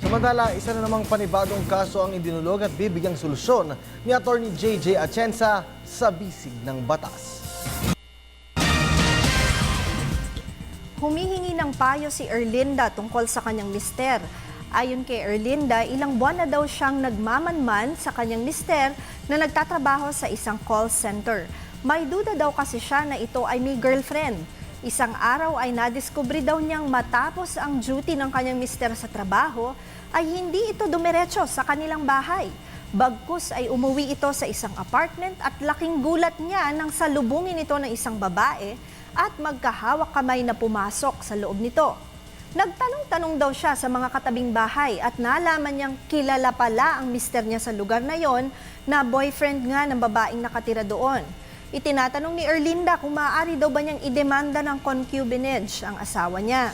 Samantala, isa na namang panibagong kaso ang idinulog at bibigyang solusyon ni Atty. JJ Atienza sa bisig ng batas. Humihingi ng payo si Erlinda tungkol sa kanyang mister. Ayon kay Erlinda, ilang buwan na daw siyang nagmamanman sa kanyang mister na nagtatrabaho sa isang call center. May duda daw kasi siya na ito ay may girlfriend. Isang araw ay nadiskubre daw niyang matapos ang duty ng kanyang mister sa trabaho, ay hindi ito dumiretso sa kanilang bahay. Bagkus ay umuwi ito sa isang apartment at laking gulat niya nang salubungin ito ng isang babae at magkahawak kamay na pumasok sa loob nito. Nagtanong-tanong daw siya sa mga katabing bahay at nalaman niyang kilala pala ang mister niya sa lugar na yon na boyfriend nga ng babaeng nakatira doon. Itinatanong ni Erlinda kung maaari daw ba niyang idemanda ng concubinage ang asawa niya.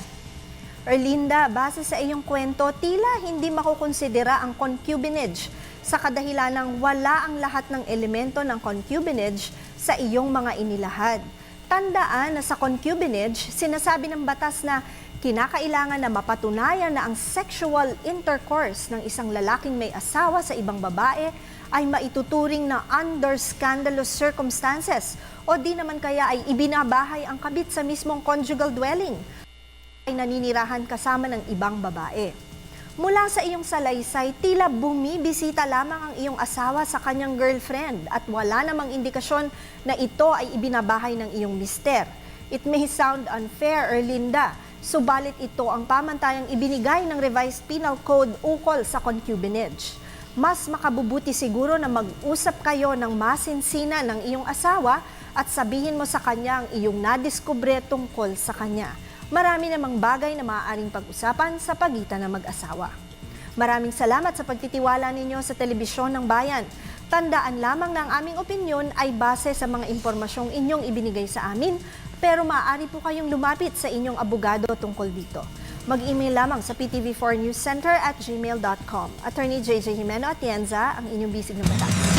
Erlinda, base sa iyong kwento, tila hindi makukonsidera ang concubinage sa kadahilanang wala ang lahat ng elemento ng concubinage sa iyong mga inilahad. Tandaan na sa concubinage, sinasabi ng batas na kinakailangan na mapatunayan na ang sexual intercourse ng isang lalaking may asawa sa ibang babae ay maituturing na under scandalous circumstances o di naman kaya ay ibinabahay ang kabit sa mismong conjugal dwelling ay naninirahan kasama ng ibang babae. Mula sa iyong salaysay, tila bumibisita lamang ang iyong asawa sa kanyang girlfriend at wala namang indikasyon na ito ay ibinabahay ng iyong mister. It may sound unfair, Erlinda, subalit ito ang pamantayang ibinigay ng Revised Penal Code ukol sa concubinage. Mas makabubuti siguro na mag-usap kayo ng masinsinan ng iyong asawa at sabihin mo sa kanya ang iyong nadiskubre tungkol sa kanya. Marami namang bagay na maaaring pag-usapan sa pagitan ng mag-asawa. Maraming salamat sa pagtitiwala ninyo sa Telebisyon ng Bayan. Tandaan lamang na ang aming opinyon ay base sa mga impormasyong inyong ibinigay sa amin, pero maaari po kayong lumapit sa inyong abogado tungkol dito. Mag-email lamang sa ptv4newscenter@gmail.com. Attorney JJ Jimeno Atienza, ang inyong bisig ng batas.